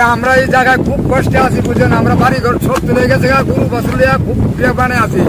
ভাই আমরা এই জায়গায় খুব কষ্টে আছি বুঝেন, আমরা বাড়ি ঘর সব তুলে গেছে, গরু বছর খুব বানে আছি।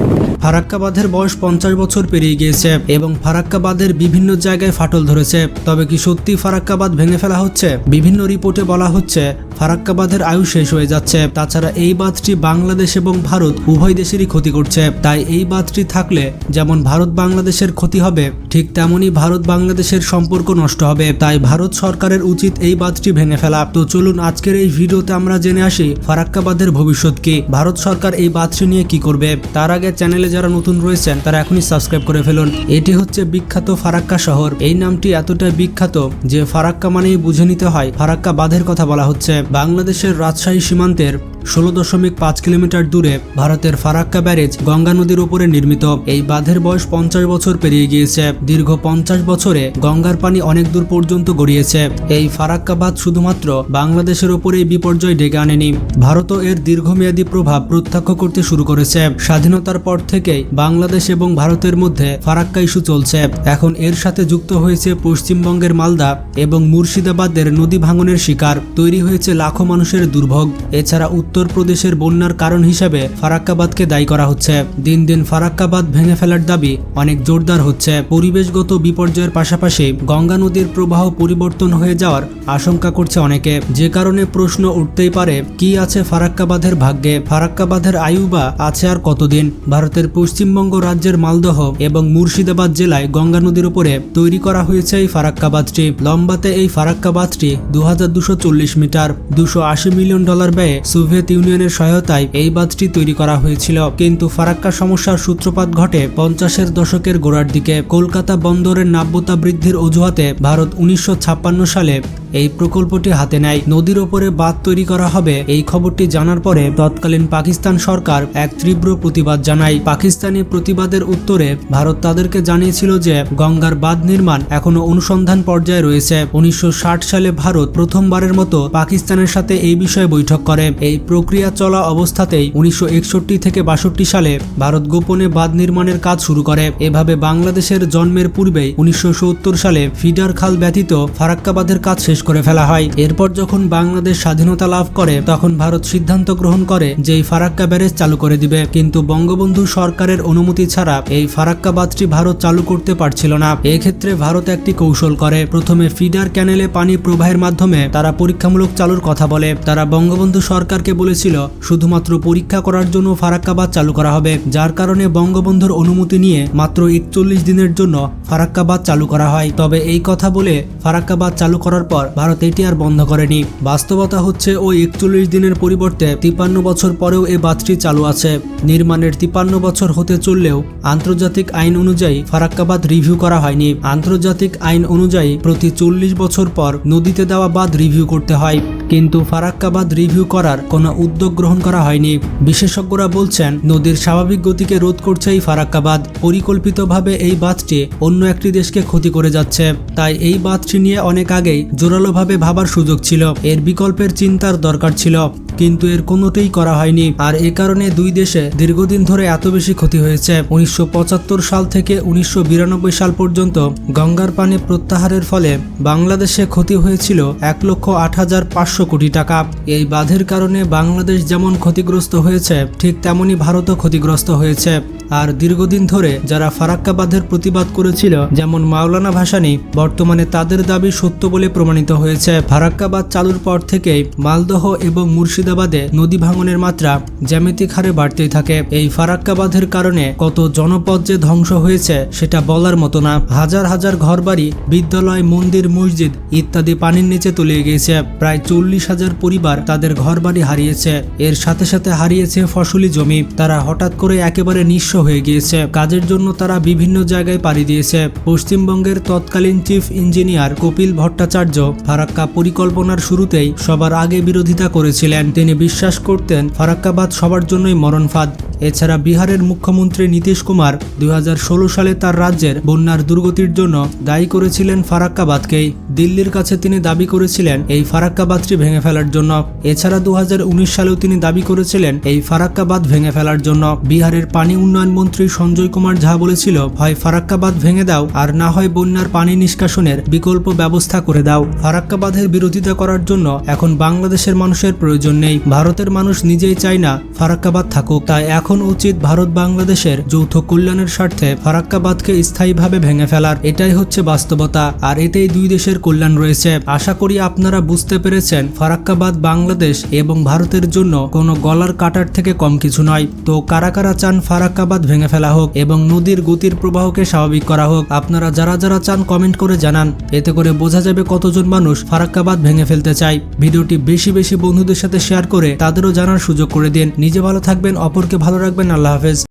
ফারাক্কা বাঁধের বয়স 50 বছর পেরিয়ে গিয়েছে এবং ফারাক্কা বাঁধের বিভিন্ন জায়গায় ফাটল ধরেছে। তবে কি সত্যি ফারাক্কা বাঁধ ভেঙে ফেলা হচ্ছে? বিভিন্ন রিপোর্টে বলা হচ্ছে ফারাক্কা বাঁধের আয়ু শেষ হয়ে যাচ্ছে। তাছাড়া এই বাঁধটি বাংলাদেশ এবং ভারত উভয় দেশেরই ক্ষতি করছে। তাই এই বাঁধটি থাকলে যেমন ভারত বাংলাদেশের ক্ষতি হবে, ঠিক তেমনি ভারত বাংলাদেশের সম্পর্ক নষ্ট হবে। তাই ভারত সরকারের উচিত এই বাঁধটি ভেঙে ফেলা। তো চলুন আজকের এই ভিডিওতে আমরা জেনে আসি ফারাক্কা বাঁধের ভবিষ্যৎ কি, ভারত সরকার এই বাঁধটি নিয়ে কি করবে। তার আগে চ্যানেলে যারা নতুন রয়েছেন তারা এখনই সাবস্ক্রাইব করে ফেলুন। এটি হচ্ছে বিখ্যাত ফারাক্কা শহর। এই নামটি এতটাই বিখ্যাত যে ফারাক্কা মানেই বুঝে নিতে হয় ফারাক্কা বাঁধের কথা বলা হচ্ছে। বাংলাদেশের রাজশাহী সীমান্তের 16.5 কিলোমিটার দূরে ভারতের ফারাক্কা ব্যারেজ গঙ্গা নদীর উপরে নির্মিত। এই বাঁধের বয়স 50 বছর পেরিয়ে গিয়েছে। দীর্ঘ 50 বছরে গঙ্গার পানি অনেক দূর পর্যন্ত গড়িয়েছে। এই ফারাক্কা বাঁধ শুধুমাত্র বাংলাদেশের উপরেই বিপর্যয় ডেকে আনেনি, ভারতও এর দীর্ঘমেয়াদী প্রভাব প্রত্যক্ষ করতে শুরু করেছে। স্বাধীনতার পর থেকেই বাংলাদেশ এবং ভারতের মধ্যে ফারাক্কা ইস্যু চলছে। এখন এর সাথে যুক্ত হয়েছে পশ্চিমবঙ্গের মালদা এবং মুর্শিদাবাদের নদী ভাঙনের শিকার, তৈরি হয়েছে লাখো মানুষের দুর্ভোগ। এছাড়া উত্তরপ্রদেশের বন্যার কারণ হিসেবে ফারাক্কা বাঁধকে দায়ী করা হচ্ছে। দিন দিন ফারাক্কা বাঁধ ভেঙে ফেলার দাবি অনেক জোরদার হচ্ছে। পরিবেশগত বিপর্যয়ের পাশাপাশি গঙ্গা নদীর প্রবাহ পরিবর্তন হয়ে যাওয়ার আশঙ্কা করছে অনেকে, যে কারণে প্রশ্ন উঠতেই পারে কি আছে ফারাক্কা বাঁধের ভাগ্যে, ফারাক্কা বাঁধের আয়ু বা আছে আর কতদিন। ভারতের পশ্চিমবঙ্গ রাজ্যের মালদহ এবং মুর্শিদাবাদ জেলায় গঙ্গা নদীর উপরে তৈরি করা হয়েছে এই ফারাক্কা বাঁধটি। লম্বাতে এই ফারাক্কা বাঁধটি 2240 মিটার। $280 মিলিয়ন ব্যয়ে সোভিয়েত ইউনিয়নের সহায়তায় এই বাঁধটি তৈরি করা হয়েছিল। কিন্তু ফারাক্কা সমস্যার সূত্রপাত ঘটে 50-এর দশকের গোড়ার দিকে। কলকাতা বন্দরের নাব্যতা বৃদ্ধির অজুহাতে ভারত 1956 সালে এই প্রকল্পটি হাতে নেয়। নদীর ওপরে বাঁধ তৈরি করা হবে এই খবরটি জানার পরে তৎকালীন পাকিস্তান সরকার এক তীব্র প্রতিবাদ জানায়। পাকিস্তানি প্রতিবাদের উত্তরে ভারত তাদেরকে জানিয়েছিল যে গঙ্গার বাঁধ নির্মাণ এখনো অনুসন্ধান পর্যায়ে রয়েছে। 1960 সালে ভারত প্রথমবারের মতো পাকিস্তানের সাথে এই বিষয়ে বৈঠক করে। এই প্রক্রিয়া চলা অবস্থাতেই 1961 থেকে 62 সালে ভারত গোপনে বাঁধ নির্মাণের কাজ শুরু করে। এভাবে বাংলাদেশের জন্মের পূর্বেই 1970 সালে ফিডার খাল ব্যতীত ফারাক্কা বাঁধের কাজ শেষ করে ফেলা হয়। এরপর যখন বাংলাদেশ স্বাধীনতা লাভ করে তখন ভারত সিদ্ধান্ত গ্রহণ করে যে এই ফারাক্কা ব্যারেজ চালু করে দিবে। কিন্তু বঙ্গবন্ধু সরকারের অনুমতি ছাড়া এই ফারাক্কা বাঁধটি ভারত চালু করতে পারছিল না। এক্ষেত্রে ভারত একটি কৌশল করে। প্রথমে ফিডার ক্যানেলে পানি প্রবাহের মাধ্যমে তারা পরীক্ষামূলক চালুর কথা বলে। তারা বঙ্গবন্ধু সরকারকে বলেছিল শুধুমাত্র পরীক্ষা করার জন্য ফারাক্কা বাঁধ চালু করা হবে, যার কারণে বঙ্গবন্ধুর অনুমতি নিয়ে মাত্র 41 দিনের জন্য ফারাক্কা বাঁধ চালু করা হয়। তবে এই কথা বলে ফারাক্কা বাঁধ চালু করার পর ভারত এটি আর বন্ধ করেনি। বাস্তবতা হচ্ছে ওই 41 দিনের পরিবর্তে 53 বছর পরেও এই বাঁধটি চালু আছে। নির্মাণের 53 বছর হতে চললেও আন্তর্জাতিক আইন অনুযায়ী ফারাক্কা বাঁধ রিভিউ করা হয়নি। আন্তর্জাতিক আইন অনুযায়ী প্রতি 40 বছর পর নদীতে দেওয়া বাঁধ রিভিউ করতে হয়, কিন্তু ফারাক্কা বাঁধ রিভিউ করার কোনো উদ্যোগ গ্রহণ করা হয়নি। বিশেষজ্ঞরা বলছেন নদীর স্বাভাবিক গতিকে রোধ করছে এই ফারাক্কা বাঁধ। পরিকল্পিতভাবে এই বাঁধটি অন্য একটি দেশকে ক্ষতি করে যাচ্ছে। তাই এই বাঁধটি নিয়ে অনেক আগেই জোরালোভাবে ভাবার সুযোগ ছিল। এর বিকল্পের চিন্তার দরকার ছিল, কিন্তু এর কোনোটাই করা হয়নি। আর এ কারণে দুই দেশে দীর্ঘদিন ধরে এত বেশি ক্ষতি হয়েছে। 1975 সাল থেকে 1992 সাল পর্যন্ত গঙ্গার পানি প্রত্যাহারের ফলে বাংলাদেশে ক্ষতি হয়েছিল 1,08,500 কোটি টাকা। এই বাঁধের কারণে বাংলাদেশ যেমন ক্ষতিগ্রস্ত হয়েছে ঠিক তেমনি ভারতও ক্ষতিগ্রস্ত হয়েছে। আর দীর্ঘদিন ধরে যারা ফারাক্কা বাঁধের প্রতিবাদ করেছিল যেমন মাওলানা ভাসানী, বর্তমানে তাদের দাবি সত্য বলে প্রমাণিত হয়েছে। ফারাক্কা বাঁধ চালুর পর থেকেই মালদহ এবং মুর্শিদাবাদে নদী ভাঙনের মাত্রা জ্যামিতিক হারে বাড়তেই থাকে। এই ফারাক্কা বাঁধের কারণে কত জনপদ যে ধ্বংস হয়েছে সেটা বলার মতো না। হাজার হাজার ঘরবাড়ি, বিদ্যালয়, মন্দির, মসজিদ ইত্যাদি পানির নিচে তলিয়ে গিয়েছে। প্রায় 40,000 পরিবার তাদের ঘরবাড়ি হারিয়েছে। এর সাথে সাথে হারিয়েছে ফসলি জমি। তারা হঠাৎ করে একেবারে নিঃস্ব হয়ে গিয়েছে। কাজের জন্য তারা বিভিন্ন জায়গায় পাড়ি দিয়েছে। পশ্চিমবঙ্গের তৎকালীন চিফ ইঞ্জিনিয়ার কপিল ভট্টাচার্য ফারাক্কা পরিকল্পনার শুরুতেই সবার আগে বিরোধিতা করেছিলেন। তিনি বিশ্বাস করতেন ফারাক্কাবাদ সবার জন্যই মরণফাঁদ। এছাড়া বিহারের মুখ্যমন্ত্রী নীতিশ কুমার 2016 সালে তার রাজ্যের বন্যার দুর্গতির জন্য দায়ী করেছিলেন ফারাক্কাবাদকেই। দিল্লির কাছে তিনি দাবি করেছিলেন এই ফারাক্কাবাদটি ভেঙে ফেলার জন্য। এছাড়া 2019 সালেও তিনি দাবি করেছিলেন এই ফারাক্কাবাদ ভেঙে ফেলার জন্য। বিহারের পানি উন্নয়ন মন্ত্রী সঞ্জয় কুমার ঝা বলেছিল, হয় ফারাক্কাবাদ ভেঙে দাও আর না হয় বন্যার পানি নিষ্কাশনের বিকল্প ব্যবস্থা করে দাও। ফারাক্কাবাদের বিরোধিতা করার জন্য এখন বাংলাদেশের মানুষের প্রয়োজন নেই। ভারতের মানুষ নিজেই চায় না ফারাক্কাবাদ থাকুক। তাই এখন উচিত ভারত বাংলাদেশের যৌথ কল্যাণের স্বার্থে ফারাক্কাবাদকে স্থায়ীভাবে ভেঙে ফেলার। এটাই হচ্ছে বাস্তবতা, আর এতেই দুই দেশের কল্যাণ রয়েছে। আশা করি আপনারা বুঝতে পেরেছেন ফারাক্কাবাদ বাংলাদেশ এবং ভারতের জন্য কোনো গলার কাটার থেকে কম কিছু নয়। তো কারা কারা চান ফারাক্কাবাদ ভেঙে ফেলা হোক এবং নদীর গতির প্রবাহকে স্বাভাবিক করা হোক? আপনারা যারা যারা চান কমেন্ট করে জানান। এতে করে বোঝা যাবে কতজন মানুষ ফারাক্কাবাদ ভেঙে ফেলতে চায়। ভিডিওটি বেশি বেশি বন্ধুদের সাথে শেয়ার করে তাদেরও জানার সুযোগ করে দিন। নিজে ভালো থাকবেন, অপরকে ভালো রাখবেন। আল্লাহ হাফেজ।